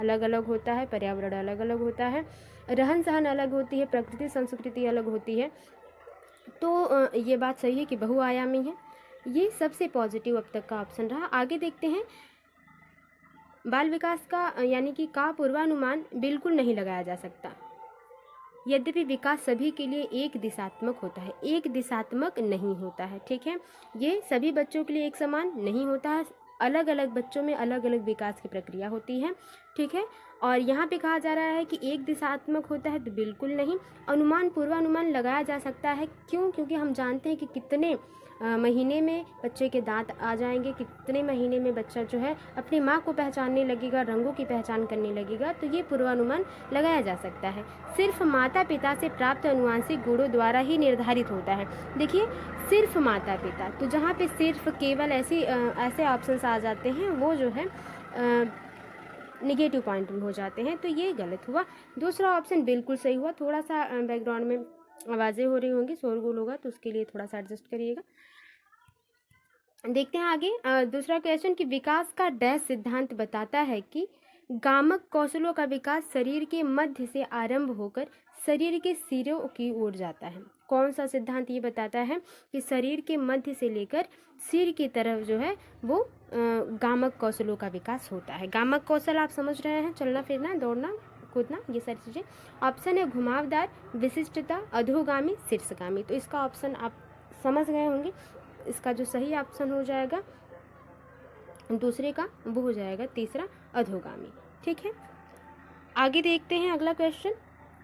अलग अलग होता है, पर्यावरण अलग अलग होता है, रहन सहन अलग होती है, प्रकृति संस्कृति अलग होती है। तो ये बात सही है कि बहुआयामी है। ये सबसे पॉजिटिव अब तक का ऑप्शन रहा। आगे देखते हैं, बाल विकास का यानी कि का पूर्वानुमान बिल्कुल नहीं लगाया जा सकता। यद्यपि विकास सभी के लिए एक दिशात्मक होता है, एक दिशात्मक नहीं होता है। ठीक है, ये सभी बच्चों के लिए एक समान नहीं होता है, अलग अलग बच्चों में अलग अलग विकास की प्रक्रिया होती है। ठीक है, और यहाँ पे कहा जा रहा है कि एक दिशात्मक होता है, तो बिल्कुल नहीं। अनुमान पूर्वानुमान लगाया जा सकता है, क्यों? क्योंकि हम जानते हैं कि कितने महीने में बच्चे के दांत आ जाएंगे, कितने महीने में बच्चा जो है अपनी माँ को पहचानने लगेगा, रंगों की पहचान करने लगेगा। तो ये पूर्वानुमान लगाया जा सकता है। सिर्फ माता पिता से प्राप्त अनुवांशिक गुणों द्वारा ही निर्धारित होता है। देखिए, सिर्फ माता पिता, तो जहाँ पे सिर्फ केवल ऐसे ऑप्शंस आ जाते हैं वो जो है निगेटिव पॉइंट हो जाते हैं, तो ये गलत हुआ। दूसरा ऑप्शन बिल्कुल सही हुआ। थोड़ा सा बैकग्राउंड में आवाज़ें हो रही होंगी, शोरगुल होगा, तो उसके लिए थोड़ा सा एडजस्ट करिएगा। देखते हैं आगे। दूसरा क्वेश्चन कि विकास का डैश सिद्धांत बताता है कि गामक कौशलों का विकास शरीर के मध्य से आरंभ होकर शरीर के सिरों की ओर जाता है। कौन सा सिद्धांत ये बताता है कि शरीर के मध्य से लेकर सिर की तरफ जो है वो गामक कौशलों का विकास होता है। गामक कौशल आप समझ रहे हैं, चलना फिरना, दौड़ना, कूदना, ये सारी चीज़ें। ऑप्शन है घुमावदार, विशिष्टता, अधोगामी, शीर्षगामी। तो इसका ऑप्शन आप समझ गए होंगे। इसका जो सही ऑप्शन हो जाएगा दूसरे का, वो हो जाएगा तीसरा, अधोगामी। ठीक है, आगे देखते हैं अगला क्वेश्चन।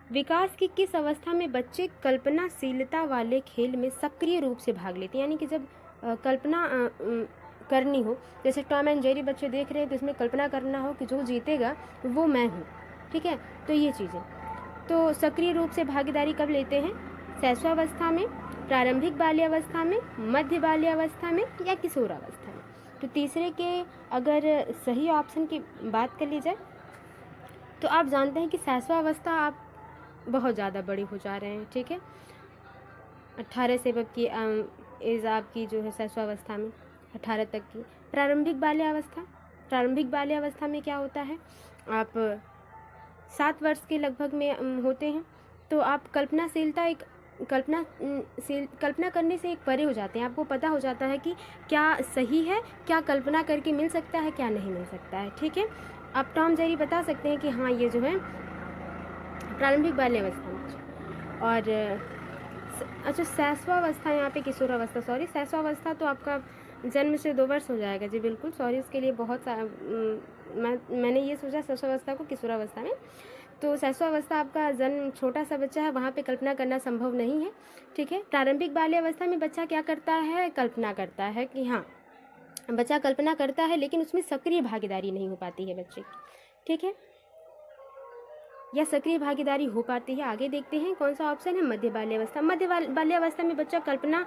विकास की किस अवस्था में बच्चे कल्पनाशीलता वाले खेल में सक्रिय रूप से भाग लेते हैं? यानी कि जब कल्पना करनी हो, जैसे टॉम एंड जेरी बच्चे देख रहे हैं, तो इसमें कल्पना करना हो कि जो जीतेगा वो मैं हूँ। ठीक है, तो ये चीज़ें, तो सक्रिय रूप से भागीदारी कब लेते हैं? शैशवावस्था में, प्रारंभिक बाल्यावस्था में, मध्य बाल्यावस्था में, या किशोरावस्था में। तो तीसरे के अगर सही ऑप्शन की बात कर ली जाए तो आप जानते हैं कि शैशवावस्था आप बहुत ज़्यादा बड़े हो जा रहे हैं। ठीक है, 18 से अब की एज आपकी जो है शैशवावस्था में 18 तक की। प्रारंभिक बाल्यावस्था में क्या होता है, आप 7 वर्ष के लगभग में होते हैं, तो आप कल्पना करने से एक परे हो जाते हैं। आपको पता हो जाता है कि क्या सही है, क्या कल्पना करके मिल सकता है, क्या नहीं मिल सकता है। ठीक है, आप टॉम जेरी बता सकते हैं कि हाँ ये जो है प्रारंभिक बाल्यावस्था में। और अच्छा, शैशवावस्था, यहाँ पे किशोरावस्था, सॉरी, शैशवावस्था तो आपका जन्म से 2 वर्ष हो जाएगा जी, बिल्कुल सॉरी इसके लिए। मैंने ये सोचा शैशवावस्था को किशोरावस्था में, तो शैशवावस्था आपका जन्म, छोटा सा बच्चा है, वहाँ पे कल्पना करना संभव नहीं है। ठीक है, प्रारंभिक बाल्यावस्था में बच्चा क्या करता है, कल्पना करता है कि हाँ, बच्चा कल्पना करता है, लेकिन उसमें सक्रिय भागीदारी नहीं हो पाती है बच्चे की। ठीक है, या सक्रिय भागीदारी हो पाती है। आगे देखते हैं कौन सा ऑप्शन है, मध्य बाल्यावस्था। मध्य बाल्यावस्था में बच्चा कल्पना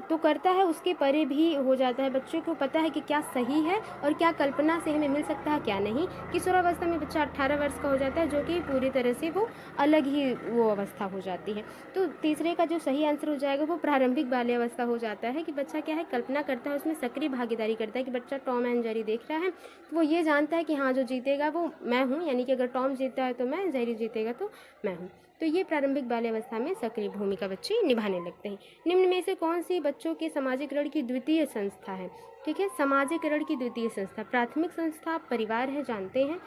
तो करता है, उसके परे भी हो जाता है। बच्चे को पता है कि क्या सही है और क्या कल्पना से हमें मिल सकता है, क्या नहीं। किशोरावस्था में बच्चा 18 वर्ष का हो जाता है, जो कि पूरी तरह से वो अलग ही वो अवस्था हो जाती है। तो तीसरे का जो सही आंसर हो जाएगा वो प्रारंभिक बाल्यावस्था हो जाता है, कि बच्चा क्या है, कल्पना करता है, उसमें सक्रिय भागीदारी करता है। कि बच्चा टॉम एंड जेरी देख रहा है तो वो ये जानता है कि हाँ जो जीतेगा वो मैं हूँ, यानी कि अगर टॉम जीतता है तो मैं, जेरी जीतेगा तो मैं हूँ। तो ये प्रारंभिक बाल्यावस्था में सक्रिय भूमिका बच्चे निभाने लगते हैं। निम्न में से कौन सी बच्चों के सामाजिकरण की द्वितीय संस्था है? ठीक है, सामाजिकरण की द्वितीय संस्था, प्राथमिक संस्था परिवार है, जानते हैं,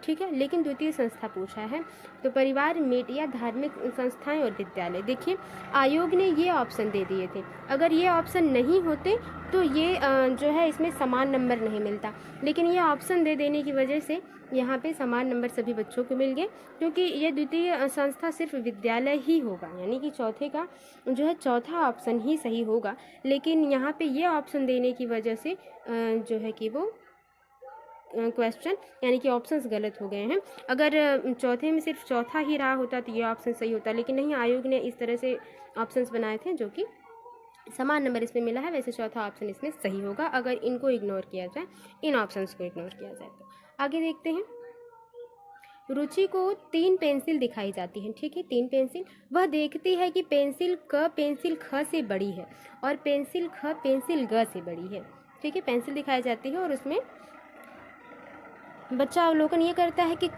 ठीक है, लेकिन द्वितीय संस्था पूछा है तो परिवार, मीडिया, धार्मिक संस्थाएं और विद्यालय। देखिए, आयोग ने ये ऑप्शन दे दिए थे, अगर ये ऑप्शन नहीं होते तो ये जो है इसमें समान नंबर नहीं मिलता, लेकिन ये ऑप्शन दे देने की वजह से यहाँ पे समान नंबर सभी बच्चों को मिल गए, क्योंकि ये द्वितीय संस्था सिर्फ विद्यालय ही होगा, यानी कि चौथे का जो है चौथा ऑप्शन ही सही होगा। लेकिन यहाँ पे ये ऑप्शन देने की वजह से जो है कि वो क्वेश्चन यानी कि ऑप्शंस गलत हो गए हैं। अगर चौथे में सिर्फ चौथा ही रहा होता तो ये ऑप्शन सही होता, लेकिन नहीं, आयोग ने इस तरह से ऑप्शंस बनाए थे जो कि समान नंबर इसमें मिला है, वैसे चौथा ऑप्शन इसमें सही होगा अगर इनको इग्नोर किया जाए, इन ऑप्शंस को इग्नोर किया जाए तो। आगे देखते हैं, रुचि को 3 पेंसिल दिखाई जाती हैं। ठीक है, 3 पेंसिल, वह देखती है कि पेंसिल क पेंसिल ख से बड़ी है और पेंसिल ख पेंसिल ग से बड़ी है। ठीक है, पेंसिल दिखाई जाती है और उसमें बच्चा अवलोकन ये करता है कि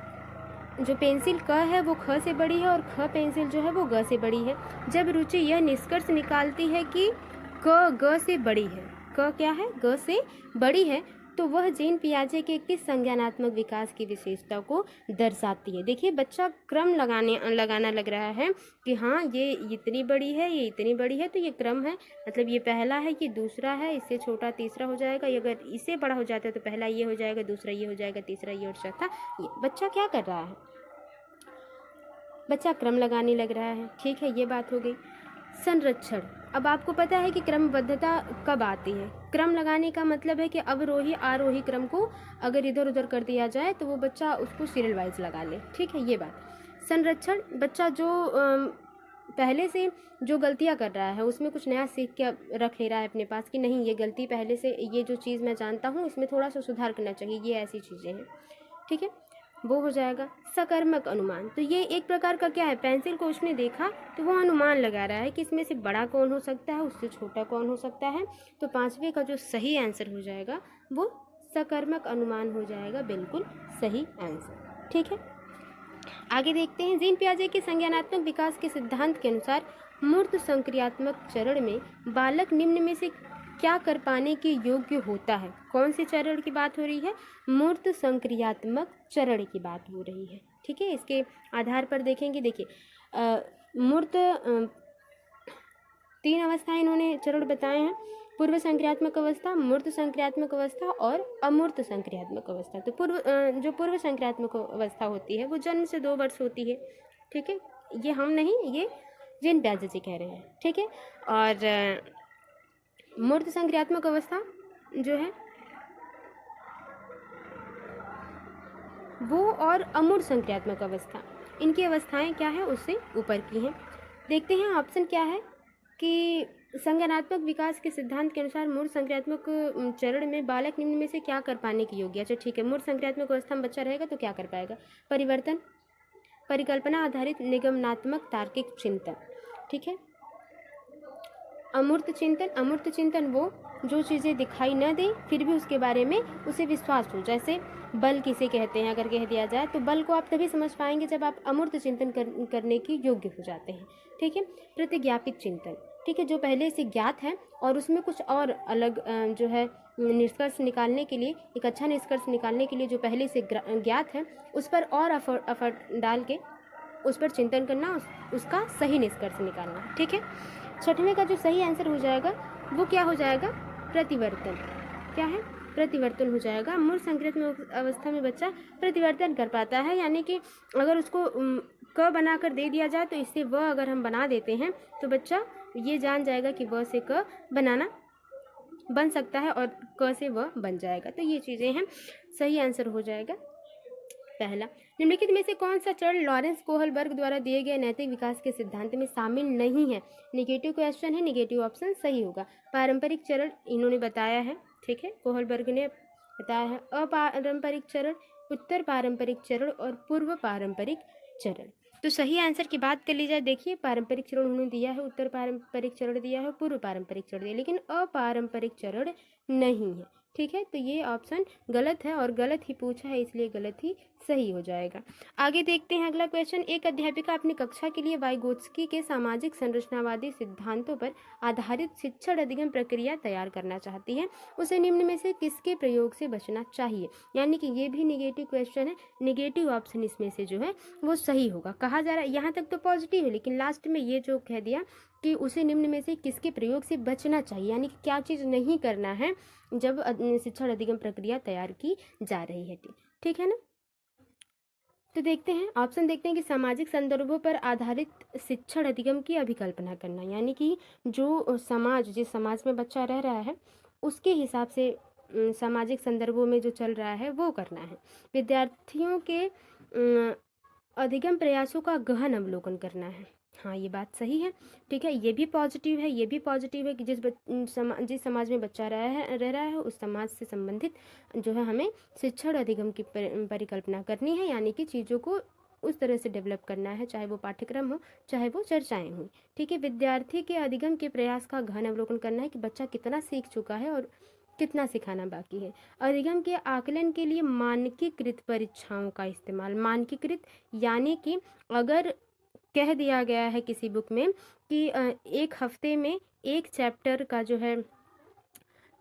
जो पेंसिल क है वो ख से बड़ी है और ख पेंसिल जो है वो ग से बड़ी है। जब रुचि यह निष्कर्ष निकालती है कि क ग से बड़ी है, क क्या है, ग से बड़ी है, तो वह जीन पियाजे के किस संज्ञानात्मक विकास की विशेषता को दर्शाती है। देखिए बच्चा क्रम लगाना लग रहा है कि हाँ ये इतनी बड़ी है, ये इतनी बड़ी है, तो ये क्रम है, मतलब ये पहला है, ये दूसरा है, इससे छोटा तीसरा हो जाएगा, ये अगर इससे बड़ा हो जाता है तो पहला ये हो जाएगा, दूसरा ये हो जाएगा, तीसरा ये और चौथा ये। बच्चा क्या कर रहा है, बच्चा क्रम लगाने लग रहा है। ठीक है, ये बात हो गई। संरक्षण, अब आपको पता है कि क्रमबद्धता कब आती है। क्रम लगाने का मतलब है कि अवरोही आरोही क्रम को अगर इधर उधर कर दिया जाए तो वो बच्चा उसको सीरियल वाइज लगा ले। ठीक है, ये बात। संरक्षण, बच्चा जो पहले से जो गलतियां कर रहा है उसमें कुछ नया सीख के रख ले रहा है अपने पास कि नहीं ये गलती पहले से, ये जो चीज़ मैं जानता हूँ इसमें थोड़ा सा सुधार करना चाहिए, ये ऐसी चीज़ें हैं। ठीक है, वो हो जाएगा। सकर्मक अनुमान, तो ये एक प्रकार का क्या है, पेंसिल को उसने देखा तो वो अनुमान लगा रहा है कि इसमें से बड़ा कौन हो सकता है, उससे छोटा कौन हो सकता है। तो पांचवे का जो सही आंसर हो जाएगा वो सकर्मक अनुमान हो जाएगा, बिल्कुल सही आंसर। ठीक है, आगे देखते हैं। जीन पियाजे के संज्ञानात्मक विकास के सिद्धांत के अनुसार मूर्त संक्रियात्मक चरण में बालक निम्न में से क्या कर पाने के योग्य होता है। कौन से चरण की बात हो रही है, मूर्त संक्रियात्मक चरण की बात हो रही है। ठीक है, इसके आधार पर देखेंगे। देखिए मूर्त 3 अवस्थाएं इन्होंने चरण बताए हैं, पूर्व संक्रियात्मक अवस्था, मूर्त संक्रियात्मक अवस्था और अमूर्त संक्रियात्मक अवस्था। तो जो पूर्व संक्रियात्मक अवस्था होती है वो जन्म से 2 वर्ष होती है। ठीक है, ये हम नहीं, ये जीन पियाजे जी कह रहे हैं। ठीक है, और मूर्त संक्रियात्मक अवस्था जो है वो और अमूर्त संक्रियात्मक अवस्था, इनकी अवस्थाएं क्या है उससे ऊपर की हैं। देखते हैं ऑप्शन क्या है कि संज्ञानात्मक विकास के सिद्धांत के अनुसार मूर्त संक्रियात्मक चरण में बालक निम्न में से क्या कर पाने की योग्य। अच्छा ठीक है, मूर्त संक्रियात्मक अवस्था में बच्चा रहेगा तो क्या कर पाएगा, परिवर्तन, परिकल्पना आधारित निगमनात्मक तार्किक चिंतन। ठीक है, अमूर्त चिंतन, अमूर्त चिंतन वो जो चीज़ें दिखाई न दे फिर भी उसके बारे में उसे विश्वास हो, जैसे बल किसे कहते हैं अगर कह दिया जाए तो बल को आप तभी समझ पाएंगे जब आप अमूर्त चिंतन करने की योग्य हो जाते हैं। ठीक है, प्रतिज्ञापित चिंतन, ठीक है, जो पहले से ज्ञात है और उसमें कुछ और अलग जो है निष्कर्ष निकालने के लिए, एक अच्छा निष्कर्ष निकालने के लिए जो पहले से ज्ञात है उस पर और एफर्ट डाल के उस पर चिंतन करना, उसका सही निष्कर्ष निकालना। ठीक है, छठवें का जो सही आंसर हो जाएगा वो क्या हो जाएगा, प्रतिवर्तन। क्या है, प्रतिवर्तन हो जाएगा। मूल संक्रियात्मक अवस्था में बच्चा प्रतिवर्तन कर पाता है, यानी कि अगर उसको क बनाकर दे दिया जाए तो इससे व अगर हम बना देते हैं तो बच्चा ये जान जाएगा कि व से क बनाना बन सकता है और क से व बन जाएगा। तो ये चीज़ें हैं, सही आंसर हो जाएगा पहला। निम्नलिखित में से कौन सा चरण लॉरेंस कोहलबर्ग द्वारा दिए गए नैतिक विकास के सिद्धांत में शामिल नहीं है। निगेटिव क्वेश्चन है, निगेटिव ऑप्शन सही होगा। पारंपरिक चरण इन्होंने बताया है, ठीक है, कोहलबर्ग ने बताया है। अपारंपरिक चरण, उत्तर पारंपरिक चरण और पूर्व पारंपरिक चरण। तो सही आंसर की बात कर ली जाए, देखिए पारंपरिक चरण उन्होंने दिया है, उत्तर पारंपरिक चरण दिया है, पूर्व पारंपरिक चरण दिया, लेकिन अपारंपरिक चरण नहीं है। ठीक है, तो ये ऑप्शन गलत है और गलत ही पूछा है इसलिए गलत ही सही हो जाएगा। आगे देखते हैं अगला क्वेश्चन। एक अध्यापिका अपनी कक्षा के लिए वाइगोत्स्की के सामाजिक संरचनावादी सिद्धांतों पर आधारित शिक्षण अधिगम प्रक्रिया तैयार करना चाहती है, उसे निम्न में से किसके प्रयोग से बचना चाहिए। यानी कि ये भी निगेटिव क्वेश्चन है, निगेटिव ऑप्शन इसमें से जो है वो सही होगा। कहा जा रहा है यहाँ तक तो पॉजिटिव है, लेकिन लास्ट में ये जो कह दिया कि उसे निम्न में से किसके प्रयोग से बचना चाहिए, यानी कि क्या चीज़ नहीं करना है जब शिक्षण अधिगम प्रक्रिया तैयार की जा रही है। ठीक है ना, तो देखते हैं ऑप्शन, देखते हैं कि सामाजिक संदर्भों पर आधारित शिक्षण अधिगम की अभिकल्पना करना, यानी कि जो समाज, जिस समाज में बच्चा रह रहा है उसके हिसाब से सामाजिक संदर्भों में जो चल रहा है वो करना है। विद्यार्थियों के अधिगम प्रयासों का गहन अवलोकन करना है। हाँ, ये बात सही है। ठीक है, ये भी पॉजिटिव है, ये भी पॉजिटिव है कि जिस समाज में बच्चा रह रहा है उस समाज से संबंधित जो है हमें शिक्षण अधिगम की परिकल्पना करनी है, यानी कि चीज़ों को उस तरह से डेवलप करना है, चाहे वो पाठ्यक्रम हो चाहे वो चर्चाएं हों। ठीक है, विद्यार्थी के अधिगम के प्रयास का गहन अवलोकन करना है कि बच्चा कितना सीख चुका है और कितना सिखाना बाकी है। अधिगम के आकलन के लिए मानकीकृत परीक्षाओं का इस्तेमाल। मानकीकृत यानी कि अगर कह दिया गया है किसी बुक में कि एक हफ्ते में एक चैप्टर का जो है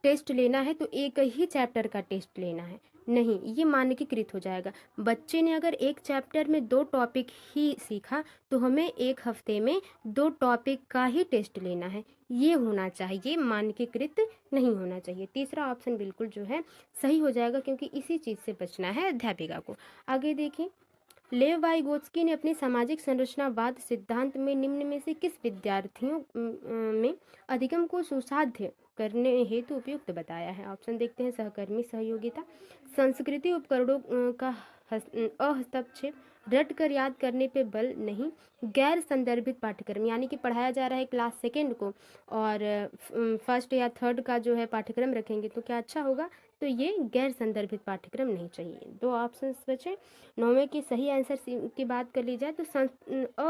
टेस्ट लेना है तो एक ही चैप्टर का टेस्ट लेना है, नहीं, ये मानकीकृत हो जाएगा। बच्चे ने अगर एक चैप्टर में 2 टॉपिक ही सीखा तो हमें एक हफ्ते में 2 टॉपिक का ही टेस्ट लेना है, ये होना चाहिए, मानकीकृत नहीं होना चाहिए। तीसरा ऑप्शन बिल्कुल जो है सही हो जाएगा, क्योंकि इसी चीज़ से बचना है अध्यापिका को। आगे देखिए, लेव वाइगोत्स्की ने अपने सामाजिक संरचनावाद सिद्धांत में निम्न में से किस विद्यार्थियों में अधिगम को सुसाध्य करने हेतु उपयुक्त बताया है। ऑप्शन देखते हैं, सहकर्मी सहयोगिता, संस्कृति उपकरणों का हस्तक्षेप, रट कर याद करने पे बल नहीं, गैर संदर्भित पाठ्यक्रम, यानी कि पढ़ाया जा रहा है क्लास सेकेंड को और फर्स्ट या थर्ड का जो है पाठ्यक्रम रखेंगे तो क्या अच्छा होगा, तो ये गैर संदर्भित पाठ्यक्रम नहीं चाहिए। 2 ऑप्शन बचे। 9वें की सही आंसर की बात कर ली जाए तो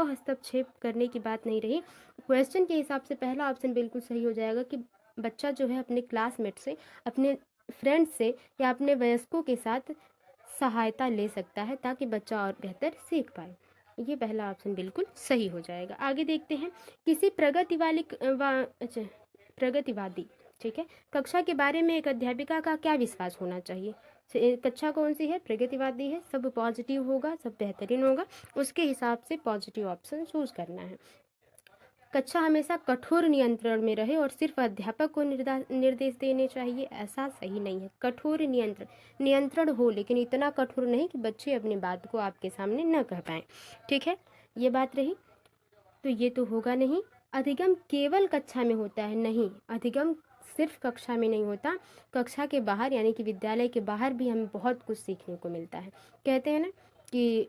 हस्तक्षेप करने की बात नहीं रही। क्वेश्चन के हिसाब से पहला ऑप्शन बिल्कुल सही हो जाएगा कि बच्चा जो है अपने क्लासमेट से, अपने फ्रेंड से या अपने वयस्कों के साथ सहायता ले सकता है ताकि बच्चा और बेहतर सीख पाए। ये पहला ऑप्शन बिल्कुल सही हो जाएगा। आगे देखते हैं, किसी प्रगतिवादी, ठीक है, कक्षा के बारे में एक अध्यापिका का क्या विश्वास होना चाहिए। कक्षा कौन सी है, प्रगतिवादी है, सब पॉजिटिव होगा, सब बेहतरीन होगा, उसके हिसाब से पॉजिटिव ऑप्शन चूज करना है। कक्षा हमेशा कठोर नियंत्रण में रहे और सिर्फ अध्यापक को निर्देश देने चाहिए, ऐसा सही नहीं है। कठोर नियंत्रण हो, लेकिन इतना कठोर नहीं कि बच्चे अपनी बात को आपके सामने न कह पाएँ, ठीक है, ये बात रही। तो ये तो होगा नहीं। अधिगम केवल कक्षा में होता है, नहीं, अधिगम सिर्फ कक्षा में नहीं होता, कक्षा के बाहर यानी कि विद्यालय के बाहर भी हमें बहुत कुछ सीखने को मिलता है। कहते हैं ना कि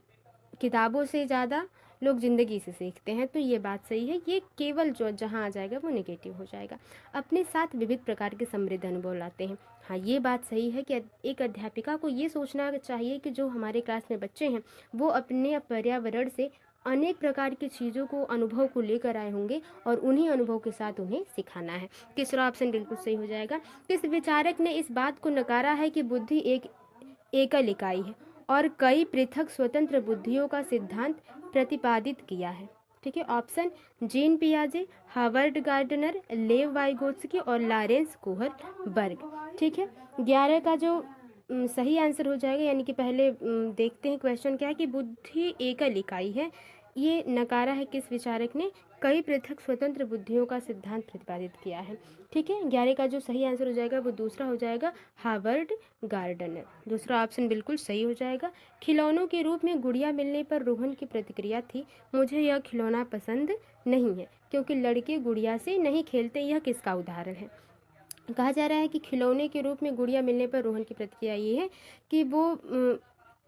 किताबों से ज़्यादा लोग ज़िंदगी से सीखते हैं, तो ये बात सही है। ये केवल जो जहाँ आ जाएगा वो नेगेटिव हो जाएगा। अपने साथ विविध प्रकार के समृद्ध अनुभव लाते हैं। हाँ, ये बात सही है कि एक अध्यापिका को ये सोचना चाहिए कि जो हमारे क्लास में बच्चे हैं वो अपने पर्यावरण से अनेक प्रकार की चीज़ों को, अनुभव को लेकर आए होंगे और उन्हीं अनुभव के साथ उन्हें सिखाना है। तीसरा ऑप्शन बिल्कुल सही हो जाएगा। किस विचारक ने इस बात को नकारा है कि बुद्धि एक एकल इकाई है और कई पृथक स्वतंत्र बुद्धियों का सिद्धांत प्रतिपादित किया है, ठीक है। ऑप्शन जीन पियाजे, हार्वर्ड गार्डनर, लेव वाइगोत्स्की और लॉरेंस कोहर बर्ग, ठीक है। 11 का जो सही आंसर हो जाएगा, यानी कि पहले देखते हैं क्वेश्चन क्या है कि बुद्धि एकल इकाई है, ये नकारा है किस विचारक ने, कई पृथक स्वतंत्र बुद्धियों का सिद्धांत प्रतिपादित किया है, ठीक है। 11 का जो सही आंसर हो जाएगा वो दूसरा हो जाएगा, हार्वर्ड गार्डनर, दूसरा ऑप्शन बिल्कुल सही हो जाएगा। खिलौनों के रूप में गुड़िया मिलने पर रोहन की प्रतिक्रिया थी, मुझे यह खिलौना पसंद नहीं है क्योंकि लड़के गुड़िया से नहीं खेलते। यह किसका उदाहरण है। कहा जा रहा है कि खिलौने के रूप में गुड़िया मिलने पर रोहन की प्रतिक्रिया ये है कि वो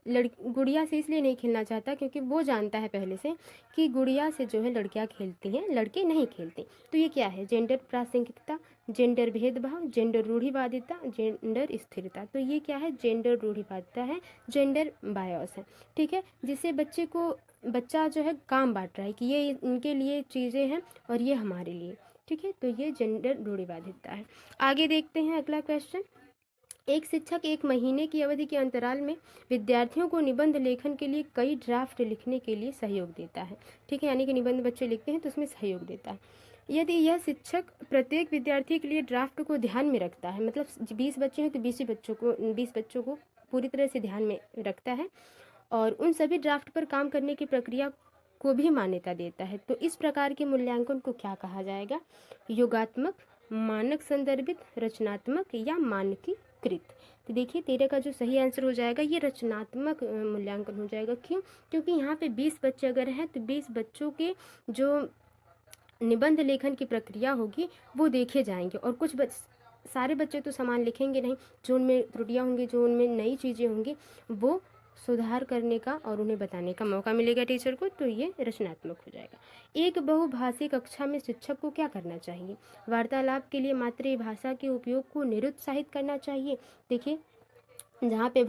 गुड़िया से इसलिए नहीं खेलना चाहता क्योंकि वो जानता है पहले से कि गुड़िया से जो है लड़कियां खेलती हैं, लड़के नहीं खेलते। तो ये क्या है, जेंडर प्रासंगिकता, जेंडर भेदभाव, जेंडर रूढ़िवादिता, जेंडर स्थिरता। तो ये क्या है, जेंडर रूढ़िवादिता है, जेंडर बायस है, ठीक है, जिससे बच्चा जो है काम बांट रहा है कि ये इनके लिए चीज़ें हैं और ये हमारे लिए, ठीक है। तो ये जेंडर रूढ़िवादिता है। आगे देखते हैं अगला क्वेश्चन। एक शिक्षक 1 महीने की अवधि के अंतराल में विद्यार्थियों को निबंध लेखन के लिए कई ड्राफ्ट लिखने के लिए सहयोग देता है, ठीक है, यानी कि निबंध बच्चे लिखते हैं तो उसमें सहयोग देता है। यदि यह शिक्षक प्रत्येक विद्यार्थी के लिए ड्राफ्ट को ध्यान में रखता है, मतलब 20 बच्चे हैं तो 20 बच्चों को पूरी तरह से ध्यान में रखता है और उन सभी ड्राफ्ट पर काम करने की प्रक्रिया को भी मान्यता देता है, तो इस प्रकार के मूल्यांकन को क्या कहा जाएगा, योगात्मक, मानक संदर्भित, रचनात्मक या मानकीकृत। तो देखिए 13 का जो सही आंसर हो जाएगा ये रचनात्मक मूल्यांकन हो जाएगा। क्यों, क्योंकि यहाँ पे 20 बच्चे अगर हैं तो 20 बच्चों के जो निबंध लेखन की प्रक्रिया होगी वो देखे जाएंगे और सारे बच्चे तो समान लिखेंगे नहीं, जो उनमें त्रुटियाँ होंगी, जो उनमें नई चीज़ें होंगी वो सुधार करने का और उन्हें बताने का मौका मिलेगा टीचर को, तो ये रचनात्मक हो जाएगा। एक बहुभाषी कक्षा में शिक्षक को क्या करना चाहिए, वार्तालाप के लिए मातृभाषा के उपयोग को निरुत्साहित करना चाहिए। देखिए जहाँ पे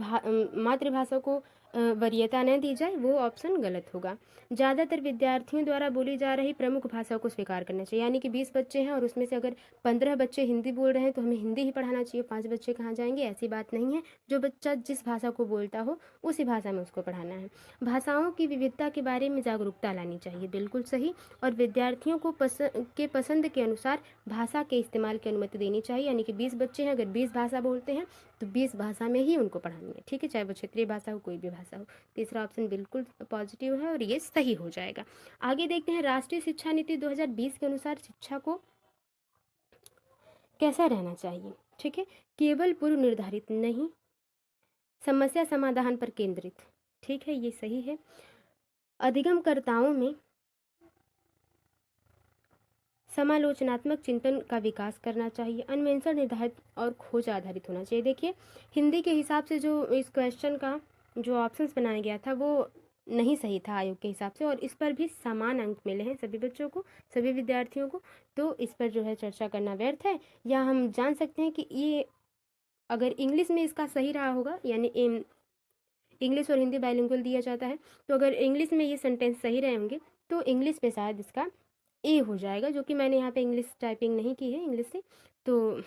मातृभाषा को वरीयता न दी जाए, वो ऑप्शन गलत होगा। ज़्यादातर विद्यार्थियों द्वारा बोली जा रही प्रमुख भाषा को स्वीकार करना चाहिए, यानी कि 20 बच्चे हैं और उसमें से अगर 15 बच्चे हिंदी बोल रहे हैं तो हमें हिंदी ही पढ़ाना चाहिए, 5 बच्चे कहाँ जाएंगे, ऐसी बात नहीं है। जो बच्चा जिस भाषा को बोलता हो उसी भाषा में उसको पढ़ाना है। भाषाओं की विविधता के बारे में जागरूकता लानी चाहिए, बिल्कुल सही। और विद्यार्थियों को पसंद के अनुसार भाषा के इस्तेमाल की अनुमति देनी चाहिए, यानी कि 20 बच्चे हैं, अगर 20 भाषा बोलते हैं तो 20 भाषा में ही उनको पढ़ानी है, ठीक है, चाहे वो क्षेत्रीय भाषा हो, कोई भी भाषा हो। तीसरा ऑप्शन बिल्कुल पॉजिटिव है और ये सही हो जाएगा। आगे देखते हैं, राष्ट्रीय शिक्षा नीति 2020 के अनुसार शिक्षा को कैसा रहना चाहिए, ठीक है। केवल पूर्व निर्धारित नहीं, समस्या समाधान पर केंद्रित, ठीक है, ये सही है। अधिगमकर्ताओं में समालोचनात्मक चिंतन का विकास करना चाहिए। अन्वेषण निर्धारित और खोज आधारित होना चाहिए। देखिए, हिंदी के हिसाब से जो इस क्वेश्चन का जो ऑप्शंस बनाया गया था वो नहीं सही था आयोग के हिसाब से, और इस पर भी समान अंक मिले हैं सभी बच्चों को, सभी विद्यार्थियों को। तो इस पर जो है चर्चा करना व्यर्थ है। या हम जान सकते हैं कि ये अगर इंग्लिश में इसका सही रहा होगा, यानी इंग्लिश और हिंदी बाइलिंगुअल दिया जाता है, तो अगर इंग्लिश में ये सेंटेंस सही रहे होंगे तो इंग्लिश में शायद इसका ए हो जाएगा, जो कि मैंने यहाँ पे इंग्लिश टाइपिंग नहीं की है इंग्लिश से। तो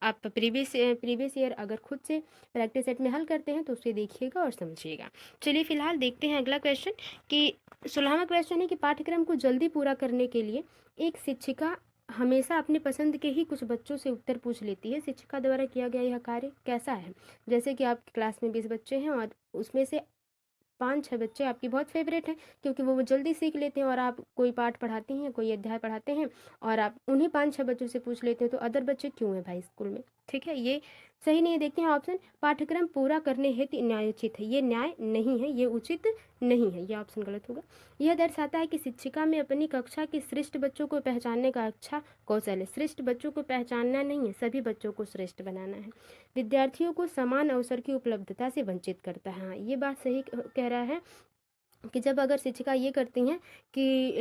आप प्रीवियस ईयर अगर खुद से प्रैक्टिस सेट में हल करते हैं तो उसे देखिएगा और समझिएगा। चलिए फिलहाल देखते हैं अगला क्वेश्चन, कि 16वां क्वेश्चन है कि पाठ्यक्रम को जल्दी पूरा करने के लिए एक शिक्षिका हमेशा अपने पसंद के ही कुछ बच्चों से उत्तर पूछ लेती है। शिक्षिका द्वारा किया गया यह कार्य कैसा है? जैसे कि आपकी क्लास में 20 बच्चे हैं और उसमें से 5-6 बच्चे आपकी बहुत फेवरेट हैं, क्योंकि वो जल्दी सीख लेते हैं, और आप कोई पाठ पढ़ाती हैं, कोई अध्याय पढ़ाते हैं और आप उन्हीं 5-6 बच्चों से पूछ लेते हैं, तो अदर बच्चे क्यों हैं भाई स्कूल में, ठीक है, ये सही नहीं है। देखते हैं ऑप्शन, पाठ्यक्रम पूरा करने हेतु न्यायोचित है, ये न्याय नहीं है, ये उचित नहीं है, ये ऑप्शन गलत होगा। यह दर्शाता है कि शिक्षिका में अपनी कक्षा के श्रेष्ठ बच्चों को पहचानने का अच्छा कौशल है। श्रेष्ठ बच्चों को पहचानना नहीं है, सभी बच्चों को श्रेष्ठ बनाना है। विद्यार्थियों को समान अवसर की उपलब्धता से वंचित करता है। हाँ, ये बात सही कह रहा है कि जब अगर शिक्षिका ये करती हैं कि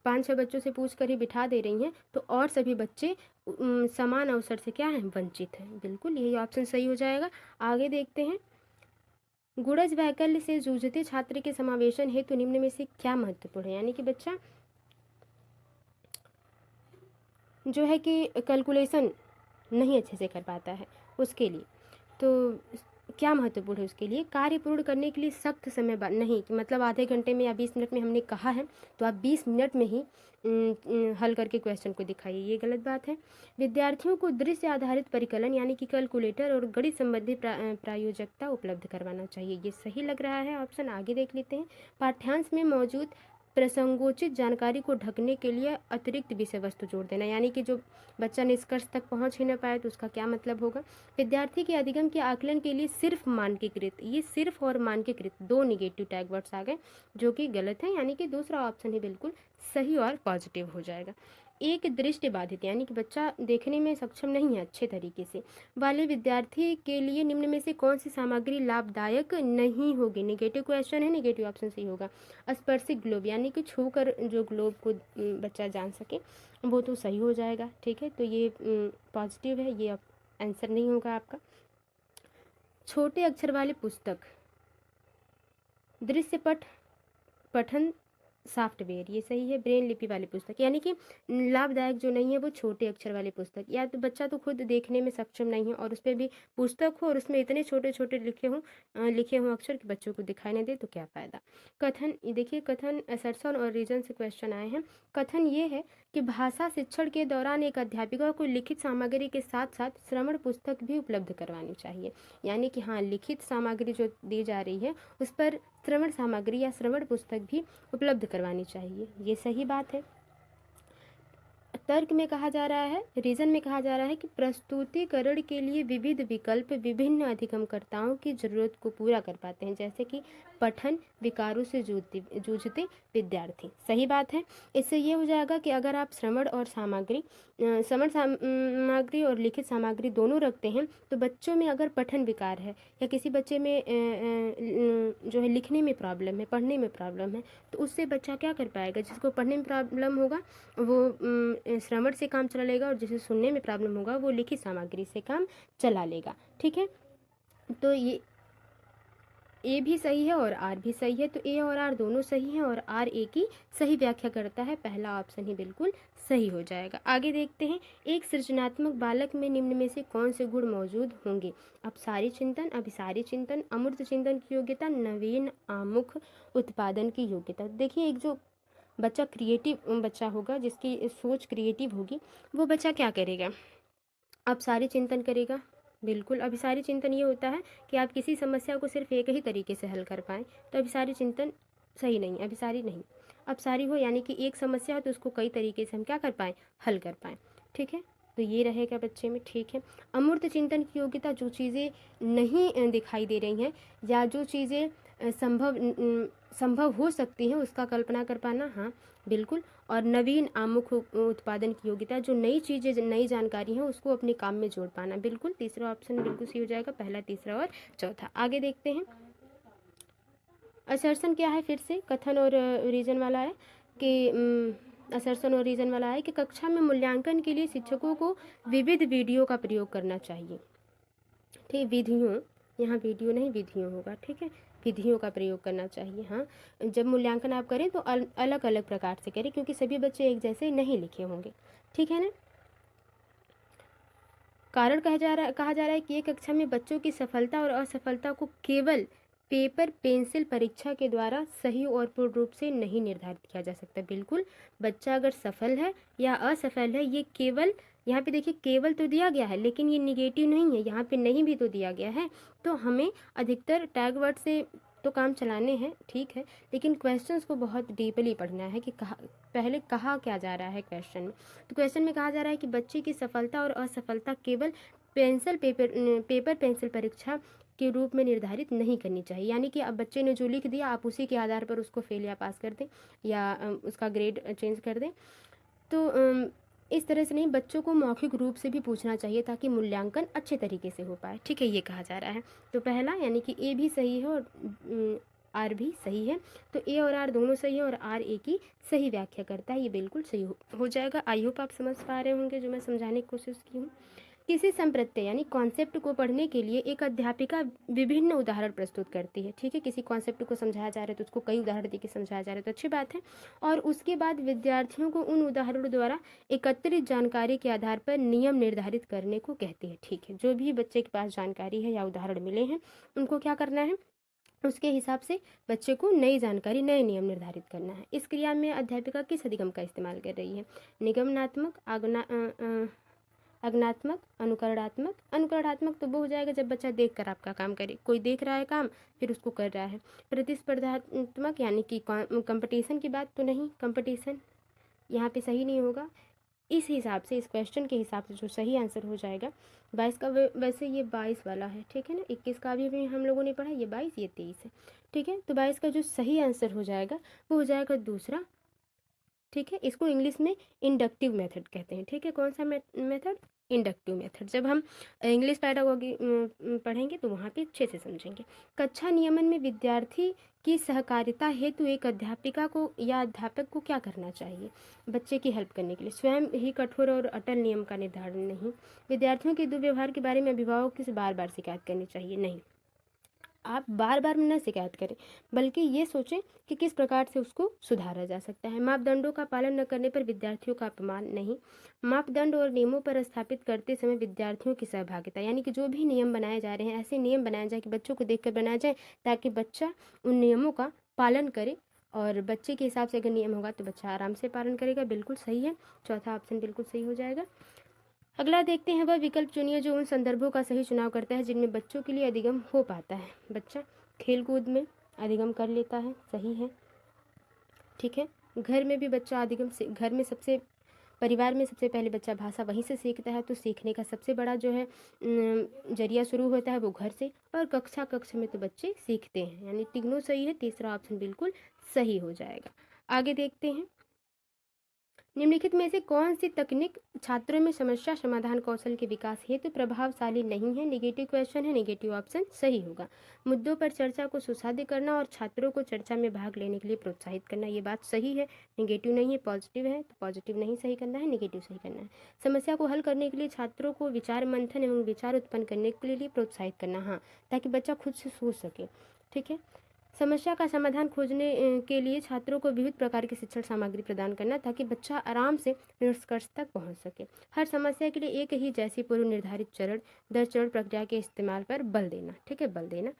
5-6 बच्चों से पूछ कर ही बिठा दे रही हैं, तो और सभी बच्चे समान अवसर से क्या हैं, वंचित हैं। बिल्कुल यही ऑप्शन सही हो जाएगा। आगे देखते हैं, गुणज वैकल्य से जूझते छात्र के समावेशन हेतु निम्न में से क्या महत्वपूर्ण है? यानी कि बच्चा जो है कि कैलकुलेशन नहीं अच्छे से कर पाता है, उसके लिए तो क्या महत्वपूर्ण है? उसके लिए कार्य पूर्ण करने के लिए सख्त समय नहीं, कि मतलब आधे घंटे में या 20 मिनट में हमने कहा है तो आप 20 मिनट में ही हल करके क्वेश्चन को दिखाइए, ये गलत बात है। विद्यार्थियों को दृश्य आधारित परिकलन यानी कि कैलकुलेटर और गणित संबंधी प्रायोजकता उपलब्ध करवाना चाहिए, ये सही लग रहा है ऑप्शन। आगे देख लेते हैं, पाठ्यांश में मौजूद प्रसंगोचित जानकारी को ढकने के लिए अतिरिक्त विषय वस्तु जोड़ देना, यानी कि जो बच्चा निष्कर्ष तक पहुंच ही न पाए तो उसका क्या मतलब होगा। विद्यार्थी के अधिगम के आकलन के लिए सिर्फ मानकीकृत, ये सिर्फ और मानकीकृत दो निगेटिव टैग वर्ड्स आ गए जो कि गलत है, यानी कि दूसरा ऑप्शन ही बिल्कुल सही और पॉजिटिव हो जाएगा। एक दृष्टि बाधित यानी कि बच्चा देखने में सक्षम नहीं है अच्छे तरीके से वाले विद्यार्थी के लिए निम्न में से कौन सी सामग्री लाभदायक नहीं होगी? निगेटिव क्वेश्चन है, निगेटिव ऑप्शन सही होगा। स्पर्शिक ग्लोब यानी कि छूकर जो ग्लोब को बच्चा जान सके, वो तो सही हो जाएगा, ठीक है, तो ये पॉजिटिव है, ये आंसर नहीं होगा आपका। छोटे अक्षर वाली पुस्तक, दृश्य पठन सॉफ्टवेयर, ये सही है। ब्रेन लिपि वाली पुस्तक यानी कि लाभदायक जो नहीं है वो छोटे अक्षर वाली पुस्तक, या तो बच्चा तो खुद देखने में सक्षम नहीं है और उस पर भी पुस्तक हो और उसमें इतने छोटे छोटे लिखे हों अक्षर कि बच्चों को दिखाई नहीं दे तो क्या फ़ायदा। कथन, ये देखिए कथन असर्शन और रीजन से क्वेश्चन आए हैं। कथन ये है कि भाषा शिक्षण के दौरान एक अध्यापिका को लिखित सामग्री के साथ साथ श्रवण पुस्तक भी उपलब्ध करवानी चाहिए, यानी कि हाँ, लिखित सामग्री जो दी जा रही है उस पर श्रवण सामग्री या श्रवण पुस्तक भी उपलब्ध करवानी चाहिए, ये सही बात है। तर्क में कहा जा रहा है, रीजन में कहा जा रहा है कि प्रस्तुतिकरण के लिए विविध विकल्प विभिन्न अधिगमकर्ताओं की जरूरत को पूरा कर पाते हैं, जैसे कि पठन विकारों से जूझते विद्यार्थी, सही बात है। इससे ये हो जाएगा कि अगर आप श्रवण सामग्री और लिखित सामग्री दोनों रखते हैं तो बच्चों में अगर पठन विकार है या किसी बच्चे में जो है लिखने में प्रॉब्लम है, पढ़ने में प्रॉब्लम है, तो उससे बच्चा क्या कर पाएगा? जिसको पढ़ने में प्रॉब्लम होगा वो श्रवण से काम चला लेगा और जिसे सुनने में प्रॉब्लम होगा वो लिखित सामग्री से काम चला लेगा, ठीक है। तो ये ए भी सही है और आर भी सही है, तो ए और आर दोनों सही हैं और आर ए की सही व्याख्या करता है। पहला ऑप्शन ही बिल्कुल सही हो जाएगा। आगे देखते हैं, एक सृजनात्मक बालक में निम्न में से कौन से गुण मौजूद होंगे? अपसारी चिंतन, अभिसारी चिंतन, अमूर्त चिंतन की योग्यता, नवीन आमुख उत्पादन की योग्यता। देखिए, एक जो बच्चा क्रिएटिव बच्चा होगा, जिसकी सोच क्रिएटिव होगी, वो बच्चा क्या करेगा? अपसारी चिंतन करेगा। बिल्कुल, अभिसारी चिंतन ये होता है कि आप किसी समस्या को सिर्फ एक ही तरीके से हल कर पाएँ, तो अभिसारी चिंतन सही नहीं, अभिसारी नहीं। अपसारी हो यानी कि एक समस्या है तो उसको कई तरीके से हम क्या कर पाएँ, हल कर पाएँ। ठीक है, तो ये रहेगा बच्चे में। ठीक है, अमूर्त चिंतन की योग्यता, जो चीज़ें नहीं दिखाई दे रही हैं या जो चीज़ें संभव हो सकती हैं उसका कल्पना कर पाना, हाँ बिल्कुल। और नवीन आमुख उत्पादन की योग्यता, जो नई चीज़ें नई जानकारी है उसको अपने काम में जोड़ पाना, बिल्कुल। तीसरा ऑप्शन बिल्कुल सही हो जाएगा, पहला, तीसरा और चौथा। आगे देखते हैं, असर्सन क्या है? फिर से कथन और रीजन वाला है कि असर्सन और रीजन वाला है कि कक्षा में मूल्यांकन के लिए शिक्षकों को विविध विधियों का प्रयोग करना चाहिए। ठीक, विधियों, यहाँ वीडियो नहीं विधियों होगा। ठीक है, विधियों का प्रयोग करना चाहिए। हाँ, जब मूल्यांकन आप करें तो अलग अलग प्रकार से करें, क्योंकि सभी बच्चे एक जैसे नहीं लिखे होंगे। ठीक है ना। कारण कहा जा रहा है कि एक कक्षा में बच्चों की सफलता और असफलता को केवल पेपर पेंसिल परीक्षा के द्वारा सही और पूर्ण रूप से नहीं निर्धारित किया जा सकता। बिल्कुल, बच्चा अगर सफल है या असफल है, ये केवल, यहाँ पे देखिए केवल तो दिया गया है लेकिन ये निगेटिव नहीं है, यहाँ पे नहीं भी तो दिया गया है। तो हमें अधिकतर टैग वर्ड से तो काम चलाने हैं, ठीक है, लेकिन क्वेश्चंस को बहुत डीपली पढ़ना है कि पहले कहा क्या जा रहा है क्वेश्चन में। तो क्वेश्चन में कहा जा रहा है कि बच्चे की सफलता और असफलता केवल पेपर पेंसिल परीक्षा के रूप में निर्धारित नहीं करनी चाहिए। यानी कि अब बच्चे ने जो लिख दिया आप उसी के आधार पर उसको फेल या पास कर दें या उसका ग्रेड चेंज कर दें। तो इस तरह से नहीं, बच्चों को मौखिक रूप से भी पूछना चाहिए ताकि मूल्यांकन अच्छे तरीके से हो पाए। ठीक है, ये कहा जा रहा है। तो पहला यानी कि ए भी सही है और आर भी सही है, तो ए और आर दोनों सही है और आर ए की सही व्याख्या करता है, ये बिल्कुल सही हो जाएगा। आई होप आप समझ पा रहे होंगे जो मैं समझाने की कोशिश की हूँ। किसी संप्रत्यय यानी कॉन्सेप्ट को पढ़ने के लिए एक अध्यापिका विभिन्न उदाहरण प्रस्तुत करती है। ठीक है, किसी कॉन्सेप्ट को समझाया जा रहा है तो उसको कई उदाहरण देके समझाया जा रहा है तो अच्छी बात है। और उसके बाद विद्यार्थियों को उन उदाहरणों द्वारा एकत्रित जानकारी के आधार पर नियम निर्धारित करने को कहते हैं। ठीक है, जो भी बच्चे के पास जानकारी है या उदाहरण मिले हैं उनको क्या करना है, उसके हिसाब से बच्चे को नई जानकारी, नए नियम निर्धारित करना है। इस क्रिया में अध्यापिका किस अधिगम का इस्तेमाल कर रही है? निगमनात्मक, आज्ञानात्मक, अनुकरणात्मक। अनुकरणात्मक तो वो हो जाएगा जब बच्चा देख कर आपका काम करे, कोई देख रहा है काम फिर उसको कर रहा है। प्रतिस्पर्धात्मक यानी कि कंपटीशन की बात तो नहीं, कंपटीशन यहाँ पे सही नहीं होगा। इस हिसाब से, इस क्वेश्चन के हिसाब से जो सही आंसर हो जाएगा 22 का, वैसे ये 22 वाला है, ठीक है ना। 21 का भी हम लोगों ने पढ़ा, ये 22, ये 23 है, ठीक है। तो 22 का जो सही आंसर हो जाएगा वो हो जाएगा दूसरा। ठीक है, इसको इंग्लिश में इंडक्टिव मेथड कहते हैं। ठीक है, कौन सा मेथड? Inductive method. जब हम इंग्लिश पैडागोजी पढ़ेंगे तो वहाँ पे अच्छे से समझेंगे। कक्षा नियमन में विद्यार्थी की सहकारिता हेतु एक अध्यापिका को या अध्यापक को क्या करना चाहिए? बच्चे की हेल्प करने के लिए स्वयं ही कठोर और अटल नियम का निर्धारण नहीं। विद्यार्थियों के दुर्व्यवहार के बारे में अभिभावक से बार बार शिकायत करनी चाहिए, नहीं, आप बार बार न शिकायत करें बल्कि ये सोचें कि किस प्रकार से उसको सुधारा जा सकता है। मापदंडों का पालन न करने पर विद्यार्थियों का अपमान नहीं। मापदंड और नियमों पर स्थापित करते समय विद्यार्थियों की सहभागिता, यानी कि जो भी नियम बनाए जा रहे हैं ऐसे नियम बनाए जाए कि बच्चों को देखकर बनाया जाए ताकि बच्चा उन नियमों का पालन करे, और बच्चे के हिसाब से अगर नियम होगा तो बच्चा आराम से पालन करेगा। बिल्कुल सही है, चौथा ऑप्शन बिल्कुल सही हो जाएगा। अगला देखते हैं, वह विकल्प चुनिए जो उन संदर्भों का सही चुनाव करता है जिनमें बच्चों के लिए अधिगम हो पाता है। बच्चा खेल कूद में अधिगम कर लेता है, सही है, ठीक है। घर में भी बच्चा अधिगम से, घर में सबसे, परिवार में सबसे पहले बच्चा भाषा वहीं से सीखता है, तो सीखने का सबसे बड़ा जो है जरिया शुरू होता है वो घर से, और कक्षा में तो बच्चे सीखते हैं, यानी तीनों सही है, तीसरा ऑप्शन बिल्कुल सही हो जाएगा। आगे देखते हैं, निम्नलिखित में से कौन सी तकनीक छात्रों में समस्या समाधान कौशल के विकास हेतु प्रभावशाली नहीं है? निगेटिव क्वेश्चन है, निगेटिव ऑप्शन सही होगा। मुद्दों पर चर्चा को सुसाध्य करना और छात्रों को चर्चा में भाग लेने के लिए प्रोत्साहित करना, ये बात सही है, निगेटिव नहीं है। पॉजिटिव है तो पॉजिटिव नहीं सही करना है, निगेटिव सही करना है। समस्या को हल करने के लिए छात्रों को विचार मंथन एवं विचार उत्पन्न करने के लिए प्रोत्साहित करना, हाँ, ताकि बच्चा खुद से सोच सके, ठीक है। समस्या का समाधान खोजने के लिए छात्रों को विविध प्रकार की शिक्षण सामग्री प्रदान करना ताकि बच्चा आराम से निष्कर्ष तक पहुंच सके। हर समस्या के लिए एक ही जैसी पूर्व निर्धारित चरण दर चरण प्रक्रिया के इस्तेमाल पर बल देना। ठीक है, बल देना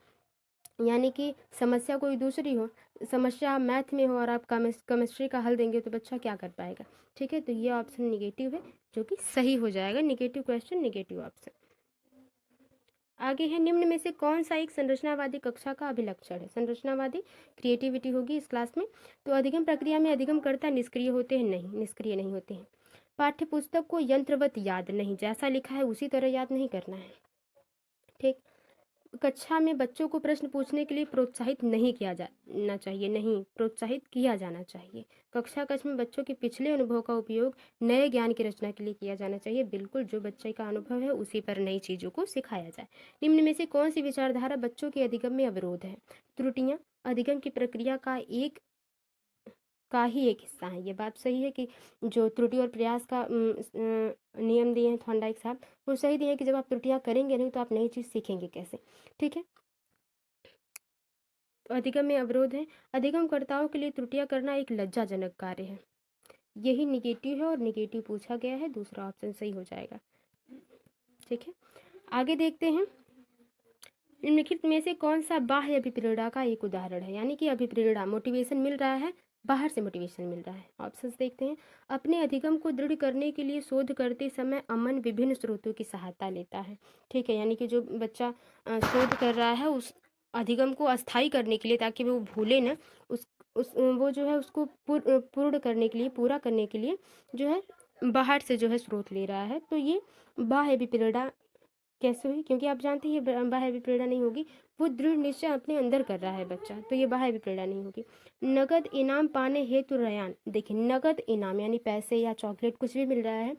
यानी कि समस्या कोई दूसरी हो, समस्या मैथ में हो और आप केमिस्ट्री का हल देंगे तो बच्चा क्या कर पाएगा। ठीक है, तो ये ऑप्शन निगेटिव है जो कि सही हो जाएगा। Negative question, negative option. आगे है, निम्न में से कौन सा एक संरचनावादी कक्षा का अभिलक्षण है। संरचनावादी क्रिएटिविटी होगी इस क्लास में। तो अधिगम प्रक्रिया में अधिगमकर्ता निष्क्रिय होते हैं? नहीं, निष्क्रिय नहीं होते हैं। पाठ्य पुस्तक को यंत्रवत याद नहीं, जैसा लिखा है उसी तरह याद नहीं करना है। ठीक। कक्षा में बच्चों को प्रश्न पूछने के लिए प्रोत्साहित नहीं किया जाना चाहिए, नहीं, प्रोत्साहित किया जाना चाहिए। कक्षा कक्ष में बच्चों के पिछले अनुभव का उपयोग नए ज्ञान की रचना के लिए किया जाना चाहिए। बिल्कुल, जो बच्चे का अनुभव है उसी पर नई चीज़ों को सिखाया जाए। निम्न में से कौन सी विचारधारा बच्चों के अधिगम में अवरोध है। त्रुटियां अधिगम की प्रक्रिया का ही एक हिस्सा है। ये बात सही है कि जो त्रुटि और प्रयास का नियम दिए हैं थॉर्नडाइक साहब, वो सही दिए हैं कि जब आप त्रुटियां करेंगे नहीं तो आप नई चीज़ सीखेंगे कैसे। ठीक है, तो अधिगम में अवरोध है। अधिगमकर्ताओं के लिए त्रुटियां करना एक लज्जाजनक कार्य है। यही निगेटिव है और निगेटिव पूछा गया है, दूसरा ऑप्शन सही हो जाएगा। ठीक है, आगे देखते हैं। निम्नलिखित में से कौन सा बाह्य अभिप्रेरणा का एक उदाहरण है। यानी कि अभिप्रेरणा, मोटिवेशन मिल रहा है, बाहर से मोटिवेशन मिल रहा है। ऑप्शंस देखते हैं। अपने अधिगम को दृढ़ करने के लिए शोध करते समय अमन विभिन्न स्रोतों की सहायता लेता है। ठीक है, यानी कि जो बच्चा शोध कर रहा है उस अधिगम को अस्थायी करने के लिए, ताकि वो भूले ना, उस वो जो है उसको पूर्ण करने के लिए, पूरा करने के लिए जो है बाहर से जो है स्रोत ले रहा है। तो ये बाह्य अभिप्रेरणा कैसे हुई, क्योंकि आप जानते हैं ये बाह्य अभिप्रेरणा नहीं होगी, वो दृढ़ निश्चय अपने अंदर कर रहा है बच्चा, तो ये बाह्य अभिप्रेरणा नहीं होगी। नगद इनाम पाने हेतु रयान, देखिए नगद इनाम यानी पैसे या चॉकलेट कुछ भी मिल रहा है,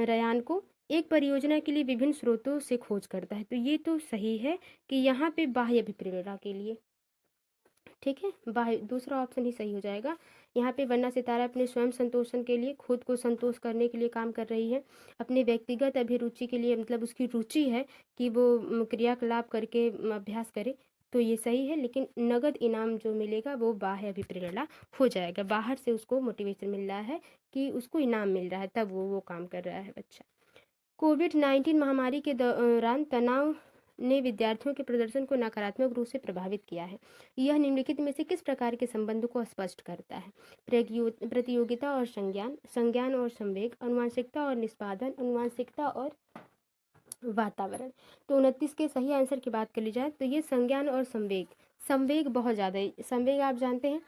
रयान को एक परियोजना के लिए विभिन्न स्रोतों से खोज करता है। तो ये तो सही है कि यहाँ पे बाह्य अभिप्रेरणा के लिए। ठीक है, बाह्य, दूसरा ऑप्शन ही सही हो जाएगा। यहाँ पे वरना सितारा अपने स्वयं संतोषण के लिए, खुद को संतोष करने के लिए काम कर रही है, अपने व्यक्तिगत अभिरुचि के लिए, मतलब उसकी रुचि है कि वो क्रियाकलाप करके अभ्यास करे, तो ये सही है। लेकिन नगद इनाम जो मिलेगा वो बाह्य अभिप्रेरणा हो जाएगा, बाहर से उसको मोटिवेशन मिल रहा है कि उसको इनाम मिल रहा है, तब वो काम कर रहा है बच्चा। कोविड-19 महामारी के दौरान तनाव ने विद्यार्थियों के प्रदर्शन को नकारात्मक रूप से प्रभावित किया है। यह निम्नलिखित में से किस प्रकार के संबंध को स्पष्ट करता है। प्रतियोगिता और संज्ञान, संज्ञान और संवेग, आनुवंशिकता और निष्पादन, आनुवंशिकता और वातावरण। तो 29 के सही आंसर की बात कर ली जाए तो ये संज्ञान और संवेग, संवेग बहुत ज़्यादा है। संवेग आप जानते हैं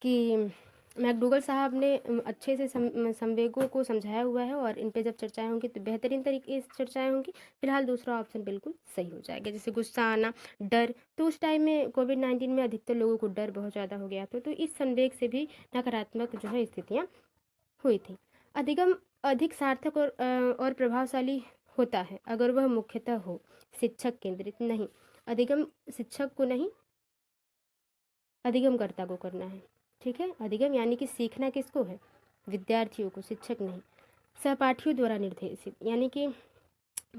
कि मैकडूगल साहब ने अच्छे से संवेगों को समझाया हुआ है, और इन पे जब चर्चाएं होंगी तो बेहतरीन तरीके से चर्चाएं होंगी। फिलहाल दूसरा ऑप्शन बिल्कुल सही हो जाएगा। जैसे गुस्सा आना, डर, तो उस टाइम में कोविड-19 में अधिकतर लोगों को डर बहुत ज़्यादा हो गया था, तो इस संवेग से भी नकारात्मक जो है स्थितियाँ हुई थी। अधिगम अधिक सार्थक और प्रभावशाली होता है अगर वह मुख्यतः हो शिक्षक केंद्रित। नहीं, अधिगम शिक्षक को नहीं, अधिगमकर्ता को करना है। ठीक है, अधिगम यानी कि सीखना किसको है, विद्यार्थियों को, शिक्षक नहीं। सहपाठियों द्वारा निर्देशित, यानी कि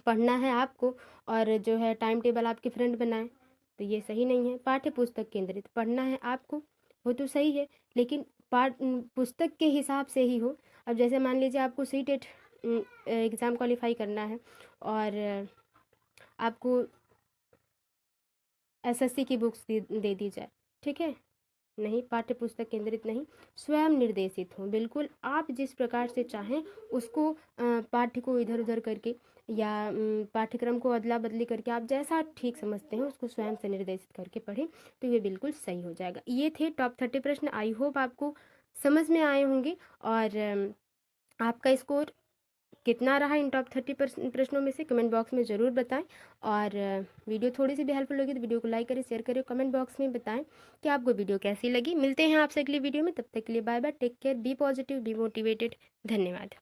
पढ़ना है आपको और जो है टाइम टेबल आपके फ्रेंड बनाए, तो ये सही नहीं है। पाठ्य पुस्तक केंद्रित, पढ़ना है आपको, वो तो सही है, लेकिन पुस्तक के हिसाब से ही हो। अब जैसे मान लीजिए आपको सीटेट एग्ज़ाम क्वालिफाई करना है और आपको एसएससी की बुक्स दे दी जाए, ठीक है, नहीं, पाठ्य पुस्तक केंद्रित नहीं, स्वयं निर्देशित हो। बिल्कुल, आप जिस प्रकार से चाहें उसको पाठ्य को इधर उधर करके या पाठ्यक्रम को अदला बदली करके आप जैसा ठीक समझते हैं उसको स्वयं से निर्देशित करके पढ़ें, तो ये बिल्कुल सही हो जाएगा। ये थे टॉप 30 प्रश्न। आई होप आपको समझ में आए होंगे, और आपका स्कोर कितना रहा इन टॉप 30 प्रश्नों में से कमेंट बॉक्स में ज़रूर बताएं। और वीडियो थोड़ी सी भी हेल्पफुल लगी तो वीडियो को लाइक करें, शेयर करें, कमेंट बॉक्स में बताएं कि आपको वीडियो कैसी लगी। मिलते हैं आपसे अगली वीडियो में, तब तक के लिए bye bye, take care, be positive, be motivated. धन्यवाद।